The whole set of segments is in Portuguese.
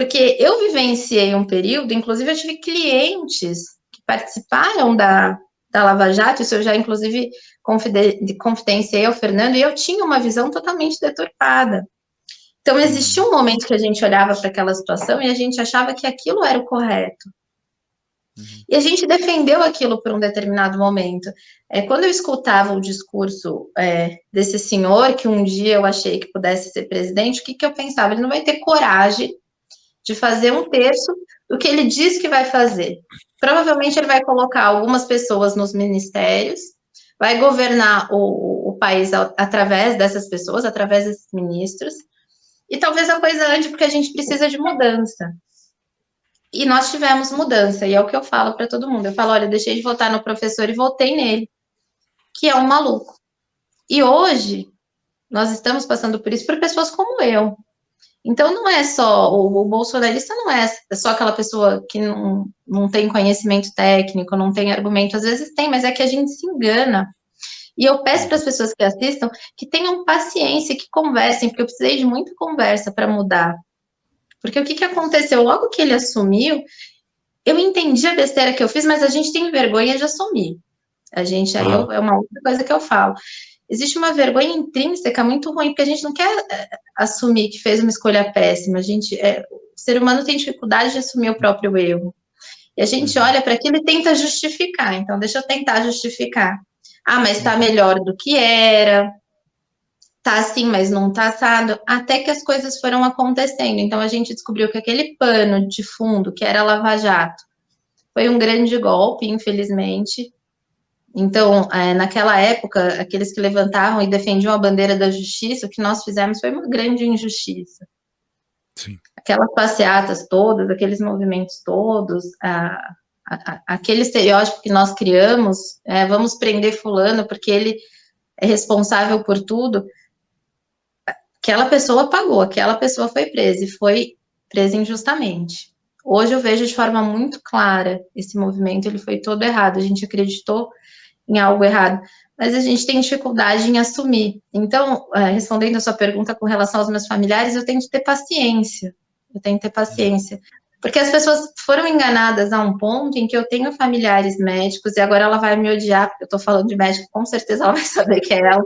Porque eu vivenciei um período, inclusive eu tive clientes que participaram da Lava Jato, isso eu já, inclusive, confidenciei ao Fernando, e eu tinha uma visão totalmente deturpada. Então, existia um momento que a gente olhava para aquela situação e a gente achava que aquilo era o correto. E a gente defendeu aquilo por um determinado momento. Quando eu escutava o discurso desse senhor, que um dia eu achei que pudesse ser presidente, o que eu pensava? Ele não vai ter coragem de fazer um terço do que ele diz que vai fazer. Provavelmente ele vai colocar algumas pessoas nos ministérios, vai governar o país através dessas pessoas, através desses ministros, e talvez a coisa ande porque a gente precisa de mudança. E nós tivemos mudança, e é o que eu falo para todo mundo. Eu falo, olha, deixei de votar no professor e votei nele, que é um maluco. E hoje, nós estamos passando por isso por pessoas como eu. Então, não é só, o bolsonarista não é só aquela pessoa que não tem conhecimento técnico, não tem argumento, às vezes tem, mas é que a gente se engana. E eu peço para as pessoas que assistam que tenham paciência, que conversem, porque eu precisei de muita conversa para mudar. Porque o que aconteceu? Logo que ele assumiu, eu entendi a besteira que eu fiz, mas a gente tem vergonha de assumir. A gente, aí é uma outra coisa que eu falo. Existe uma vergonha intrínseca muito ruim, porque a gente não quer assumir que fez uma escolha péssima. O ser humano tem dificuldade de assumir o próprio erro. E a gente olha para aquilo e tenta justificar. Então, deixa eu tentar justificar. Ah, mas está melhor do que era. Tá assim, mas não tá assado. Até que as coisas foram acontecendo. Então, a gente descobriu que aquele pano de fundo, que era Lava Jato, foi um grande golpe, infelizmente. Então, naquela época, aqueles que levantavam e defendiam a bandeira da justiça, o que nós fizemos foi uma grande injustiça. Sim. Aquelas passeatas todas, aqueles movimentos todos, aquele estereótipo que nós criamos, vamos prender fulano porque ele é responsável por tudo, aquela pessoa pagou, aquela pessoa foi presa, e foi presa injustamente. Hoje eu vejo de forma muito clara esse movimento, ele foi todo errado, a gente acreditou em algo errado, mas a gente tem dificuldade em assumir. Então, respondendo a sua pergunta com relação aos meus familiares, eu tenho que ter paciência, porque as pessoas foram enganadas a um ponto em que eu tenho familiares médicos, e agora ela vai me odiar, porque eu estou falando de médico, com certeza ela vai saber que é ela,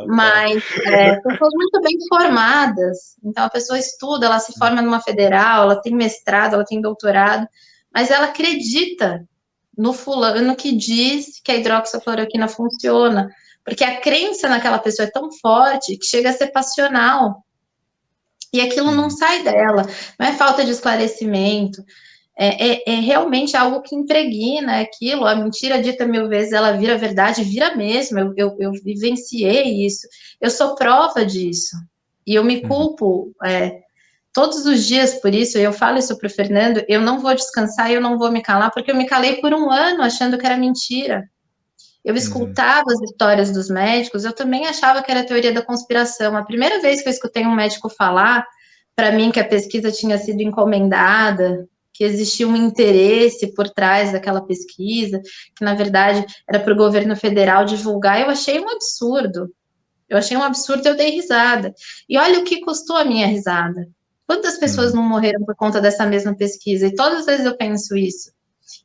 mas pessoas muito bem formadas, então a pessoa estuda, ela se forma numa federal, ela tem mestrado, ela tem doutorado, mas ela acredita no fulano que diz que a hidroxicloroquina funciona, porque a crença naquela pessoa é tão forte que chega a ser passional, e aquilo não sai dela, não é falta de esclarecimento, é realmente algo que impregna aquilo, a mentira dita 1000 vezes, ela vira verdade, vira mesmo, eu vivenciei isso, eu sou prova disso, e eu me culpo todos os dias por isso, e eu falo isso para o Fernando, eu não vou descansar, eu não vou me calar, porque eu me calei por 1 ano achando que era mentira. Eu escutava as histórias dos médicos, eu também achava que era teoria da conspiração. A primeira vez que eu escutei um médico falar para mim que a pesquisa tinha sido encomendada, que existia um interesse por trás daquela pesquisa, que na verdade era para o governo federal divulgar, eu achei um absurdo. Eu achei um absurdo e eu dei risada. E olha o que custou a minha risada. Quantas pessoas não morreram por conta dessa mesma pesquisa? E todas as vezes eu penso isso.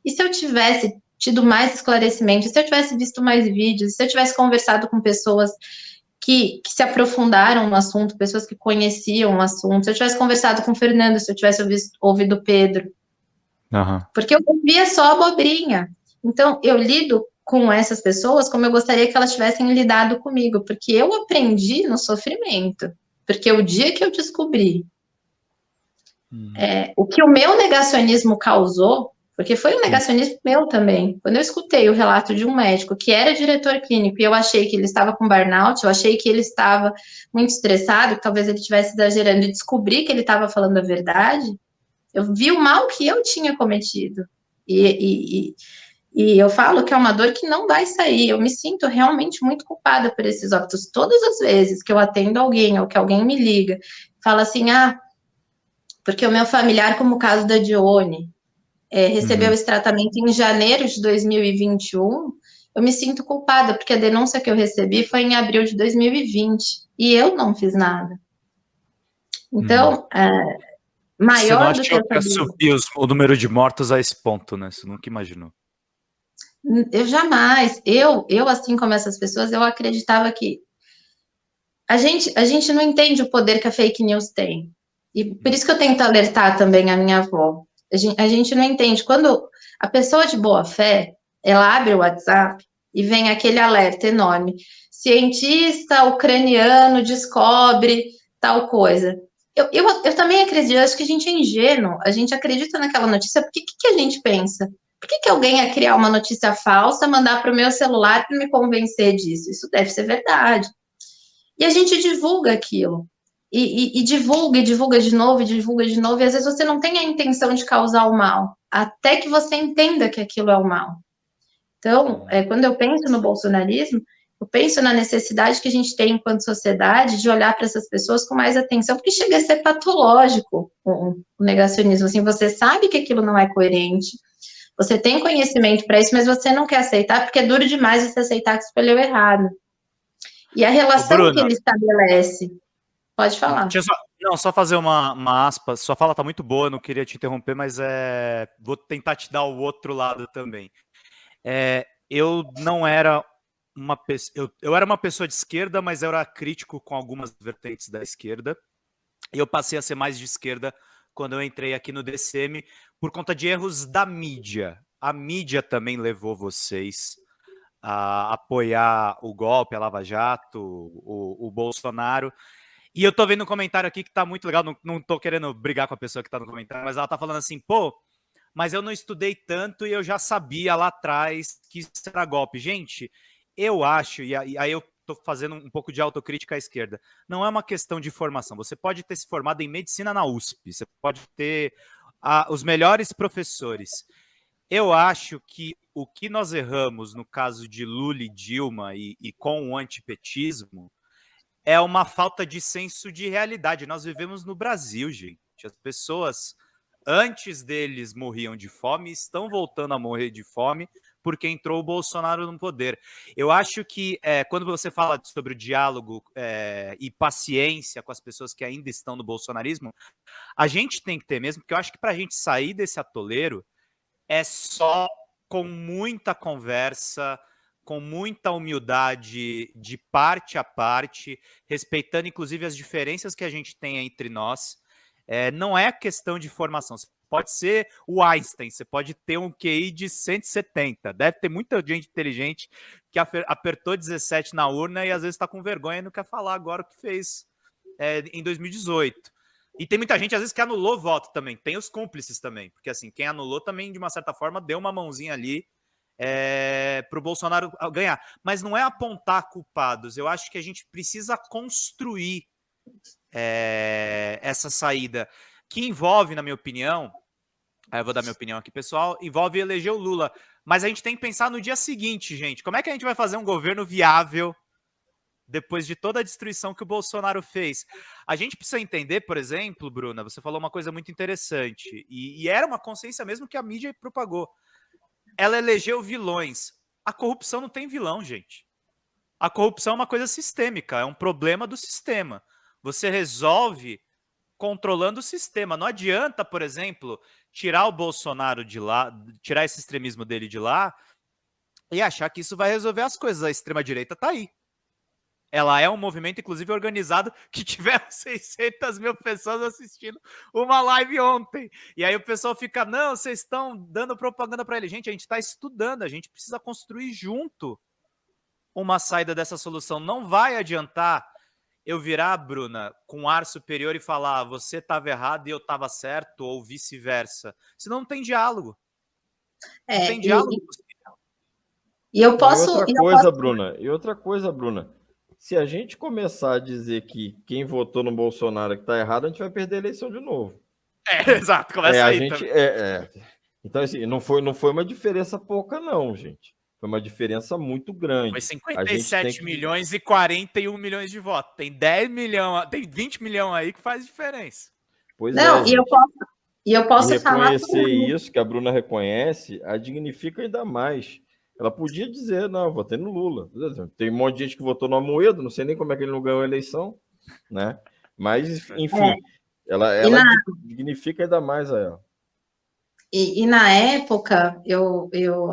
E se eu tivesse tido mais esclarecimento, se eu tivesse visto mais vídeos, se eu tivesse conversado com pessoas que se aprofundaram no assunto, pessoas que conheciam o assunto, se eu tivesse conversado com o Fernando, se eu tivesse ouvido o Pedro, porque eu ouvia só abobrinha. Então, eu lido com essas pessoas como eu gostaria que elas tivessem lidado comigo, porque eu aprendi no sofrimento. Porque o dia que eu descobri o que o meu negacionismo causou, porque foi um negacionismo meu também. Quando eu escutei o relato de um médico que era diretor clínico e eu achei que ele estava com burnout, eu achei que ele estava muito estressado, que talvez ele estivesse exagerando, e descobri que ele estava falando a verdade, eu vi o mal que eu tinha cometido. E eu falo que é uma dor que não vai sair. Eu me sinto realmente muito culpada por esses óbitos. Todas as vezes que eu atendo alguém ou que alguém me liga, fala assim, porque o meu familiar, como o caso da Dione, recebeu esse tratamento em janeiro de 2021, eu me sinto culpada, porque a denúncia que eu recebi foi em abril de 2020, e eu não fiz nada. Então, Você não maior do que achou essa que ia briga. subir o número de mortos a esse ponto, né? Você nunca imaginou. Eu jamais, assim como essas pessoas, eu acreditava que a gente não entende o poder que a fake news tem. E por isso que eu tento alertar também a minha avó. A gente não entende. Quando a pessoa de boa fé, ela abre o WhatsApp e vem aquele alerta enorme. Cientista ucraniano descobre tal coisa. Eu também acredito, eu acho que a gente é ingênuo, a gente acredita naquela notícia, porque que a gente pensa? Por que alguém ia criar uma notícia falsa, mandar para o meu celular para me convencer disso? Isso deve ser verdade. E a gente divulga aquilo. E divulga, e divulga de novo, e divulga de novo, e às vezes você não tem a intenção de causar o mal, até que você entenda que aquilo é o mal. Então, quando eu penso no bolsonarismo, eu penso na necessidade que a gente tem enquanto sociedade de olhar para essas pessoas com mais atenção, porque chega a ser patológico o negacionismo. Assim, você sabe que aquilo não é coerente, você tem conhecimento para isso, mas você não quer aceitar, porque é duro demais você aceitar que escolheu errado. E a relação que ele estabelece. Pode falar. Só fazer uma aspa. Sua fala tá muito boa, não queria te interromper, mas vou tentar te dar o outro lado também. Eu não era uma pessoa. Eu era uma pessoa de esquerda, mas eu era crítico com algumas vertentes da esquerda. E eu passei a ser mais de esquerda quando eu entrei aqui no DCM por conta de erros da mídia. A mídia também levou vocês a apoiar o golpe, a Lava Jato, o Bolsonaro. E eu tô vendo um comentário aqui que tá muito legal, não tô querendo brigar com a pessoa que tá no comentário, mas ela tá falando assim, pô, mas eu não estudei tanto e eu já sabia lá atrás que isso era golpe. Gente, eu acho, e aí eu tô fazendo um pouco de autocrítica à esquerda, não é uma questão de formação. Você pode ter se formado em medicina na USP, você pode ter os melhores professores. Eu acho que o que nós erramos no caso de Lula e Dilma e com o antipetismo é uma falta de senso de realidade. Nós vivemos no Brasil, gente. As pessoas, antes deles, morriam de fome, estão voltando a morrer de fome porque entrou o Bolsonaro no poder. Eu acho que quando você fala sobre o diálogo e paciência com as pessoas que ainda estão no bolsonarismo, a gente tem que ter mesmo, porque eu acho que para a gente sair desse atoleiro, é só com muita conversa, com muita humildade de parte a parte, respeitando inclusive as diferenças que a gente tem entre nós. Não é questão de formação. Você pode ser o Einstein, você pode ter um QI de 170. Deve ter muita gente inteligente que apertou 17 na urna e às vezes está com vergonha e não quer falar agora o que fez em 2018. E tem muita gente, às vezes, que anulou voto também. Tem os cúmplices também. Porque, assim, quem anulou também, de uma certa forma, deu uma mãozinha ali para o Bolsonaro ganhar. Mas não é apontar culpados. Eu acho que a gente precisa construir essa saída, que envolve, na minha opinião, eu vou dar minha opinião aqui, pessoal, envolve eleger o Lula. Mas a gente tem que pensar no dia seguinte, gente. Como é que a gente vai fazer um governo viável depois de toda a destruição que o Bolsonaro fez? A gente precisa entender, por exemplo, Bruna, você falou uma coisa muito interessante, e era uma consciência mesmo que a mídia propagou. Ela elegeu vilões. A corrupção não tem vilão, gente. A corrupção é uma coisa sistêmica, é um problema do sistema. Você resolve controlando o sistema. Não adianta, por exemplo, tirar o Bolsonaro de lá, tirar esse extremismo dele de lá e achar que isso vai resolver as coisas. A extrema-direita tá aí. Ela é um movimento, inclusive, organizado, que tiveram 600 mil pessoas assistindo uma live ontem. E aí o pessoal fica, não, vocês estão dando propaganda para ele. Gente, a gente está estudando, a gente precisa construir junto uma saída dessa solução. Não vai adiantar eu virar, Bruna, com ar superior e falar, você estava errado e eu estava certo, ou vice-versa. Senão não tem diálogo. Não tem diálogo. E eu posso... E outra coisa, Bruna, se a gente começar a dizer que quem votou no Bolsonaro que está errado, a gente vai perder a eleição de novo. Exato, começa aí. Então, assim, não foi uma diferença pouca, não, gente. Foi uma diferença muito grande. Foi 57 milhões e 41 milhões de votos. Tem 10 milhões, tem 20 milhões aí que faz diferença. Pois não, e eu posso falar... reconhecer isso, que a Bruna reconhece, a dignifica ainda mais. Ela podia dizer, não, votei no Lula. Tem um monte de gente que votou no Amoedo, não sei nem como é que ele não ganhou a eleição, né? Mas, enfim, Ela dignifica ainda mais a ela. E na época,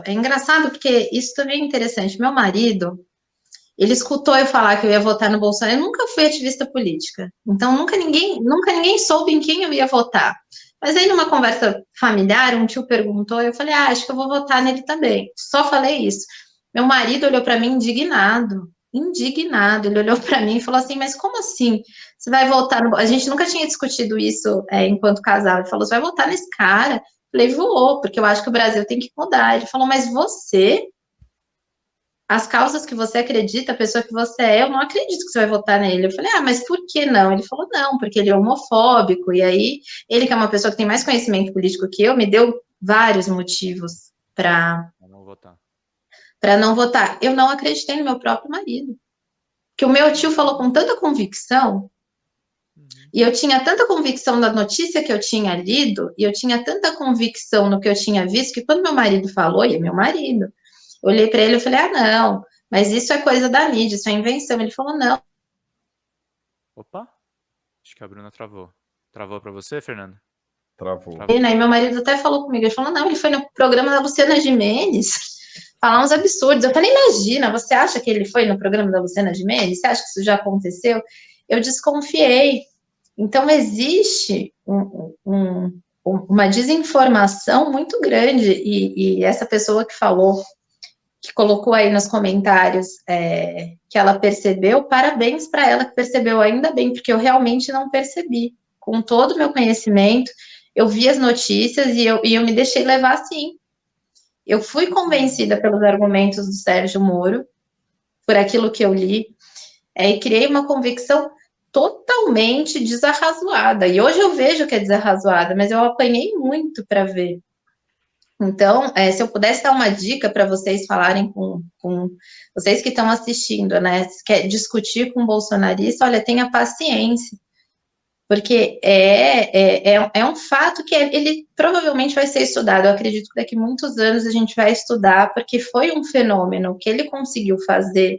é engraçado porque isso também é interessante. Meu marido, ele escutou eu falar que eu ia votar no Bolsonaro. Eu nunca fui ativista política, então nunca ninguém soube em quem eu ia votar. Mas aí numa conversa familiar, um tio perguntou, eu falei, acho que eu vou votar nele também. Só falei isso. Meu marido olhou para mim indignado. Ele olhou para mim e falou assim, mas como assim? Você vai votar no... A gente nunca tinha discutido isso enquanto casal. Ele falou, você vai votar nesse cara? Eu falei, vou, porque eu acho que o Brasil tem que mudar. Ele falou, mas você, as causas que você acredita, a pessoa que você é, eu não acredito que você vai votar nele. Eu falei, mas por que não? Ele falou, não, porque ele é homofóbico. E aí, ele que é uma pessoa que tem mais conhecimento político que eu, me deu vários motivos para não votar. Para não votar. Eu não acreditei no meu próprio marido. Que o meu tio falou com tanta convicção, e eu tinha tanta convicção da notícia que eu tinha lido, e eu tinha tanta convicção no que eu tinha visto, que quando meu marido falou, e é meu marido, eu olhei para ele e falei, não, mas isso é coisa da mídia, isso é invenção. Ele falou, não. Opa, acho que a Bruna travou. Travou para você, Fernanda? Travou. E aí meu marido até falou comigo, ele falou, não, ele foi no programa da Luciana Gimenez falar uns absurdos. Eu falei, imagina, você acha que ele foi no programa da Luciana Gimenez? Você acha que isso já aconteceu? Eu desconfiei. Então, existe uma desinformação muito grande, e essa pessoa que falou, que colocou aí nos comentários que ela percebeu, parabéns para ela que percebeu, ainda bem, porque eu realmente não percebi. Com todo o meu conhecimento, eu vi as notícias e eu me deixei levar assim. Eu fui convencida pelos argumentos do Sérgio Moro, por aquilo que eu li, e criei uma convicção totalmente desarrazoada. E hoje eu vejo que é desarrazoada, mas eu apanhei muito para ver. Então, se eu pudesse dar uma dica para vocês falarem com vocês que estão assistindo, né? Se quer discutir com um bolsonarista, olha, tenha paciência. Porque é um fato que ele provavelmente vai ser estudado. Eu acredito que daqui a muitos anos a gente vai estudar, porque foi um fenômeno que ele conseguiu fazer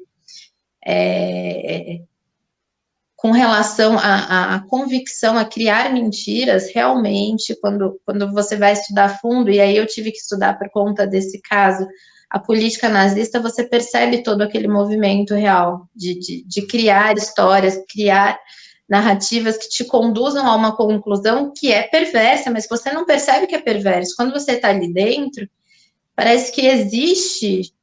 com relação à convicção, a criar mentiras, realmente, quando você vai estudar a fundo, e aí eu tive que estudar por conta desse caso, a política nazista, você percebe todo aquele movimento real de criar histórias, criar narrativas que te conduzam a uma conclusão que é perversa, mas você não percebe que é perverso. Quando você está ali dentro, parece que existe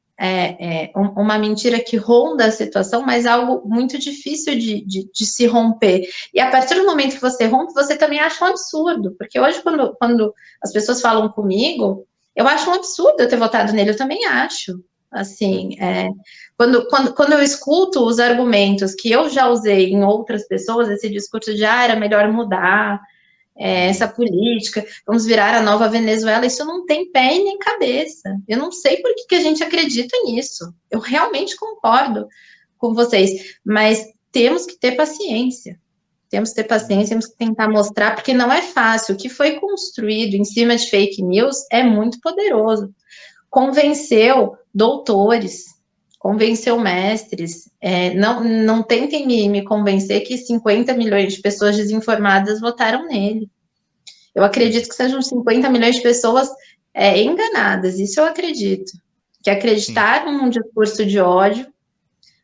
uma mentira que ronda a situação, mas algo muito difícil de se romper. E a partir do momento que você rompe, você também acha um absurdo, porque hoje, quando as pessoas falam comigo, eu acho um absurdo eu ter votado nele, eu também acho. Assim, quando eu escuto os argumentos que eu já usei em outras pessoas, esse discurso de era melhor mudar, essa política, vamos virar a nova Venezuela, isso não tem pé e nem cabeça. Eu não sei por que a gente acredita nisso. Eu realmente concordo com vocês, mas temos que ter paciência. Temos que ter paciência, temos que tentar mostrar, porque não é fácil. O que foi construído em cima de fake news é muito poderoso. Convenceu doutores, convenceu mestres. Não tentem me convencer que 50 milhões de pessoas desinformadas votaram nele. Eu acredito que sejam 50 milhões de pessoas enganadas, isso eu acredito. Que acreditaram num discurso de ódio,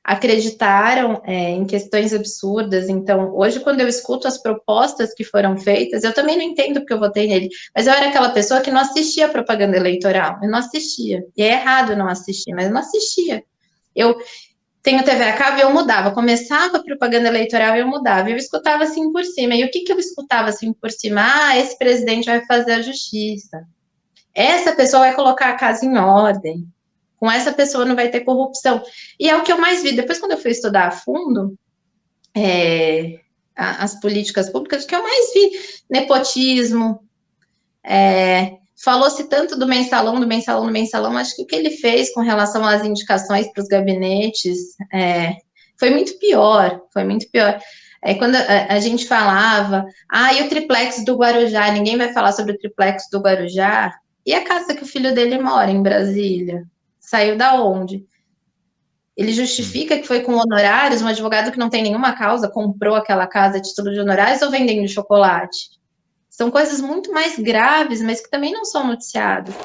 acreditaram em questões absurdas. Então, hoje, quando eu escuto as propostas que foram feitas, eu também não entendo porque eu votei nele, mas eu era aquela pessoa que não assistia a propaganda eleitoral, eu não assistia. E é errado não assistir, mas eu não assistia. Eu tenho TV a cabo e eu mudava, começava a propaganda eleitoral e eu mudava, eu escutava assim por cima. E o que eu escutava assim por cima? Esse presidente vai fazer a justiça, essa pessoa vai colocar a casa em ordem, com essa pessoa não vai ter corrupção. E é o que eu mais vi. Depois, quando eu fui estudar a fundo as políticas públicas, o que eu mais vi, nepotismo, falou-se tanto do mensalão, acho que o que ele fez com relação às indicações para os gabinetes foi muito pior. Quando a gente falava, e o triplex do Guarujá, ninguém vai falar sobre o triplex do Guarujá, e a casa que o filho dele mora, em Brasília? Saiu da onde? Ele justifica que foi com honorários, um advogado que não tem nenhuma causa comprou aquela casa a título de honorários ou vendendo chocolate. São coisas muito mais graves, mas que também não são noticiadas.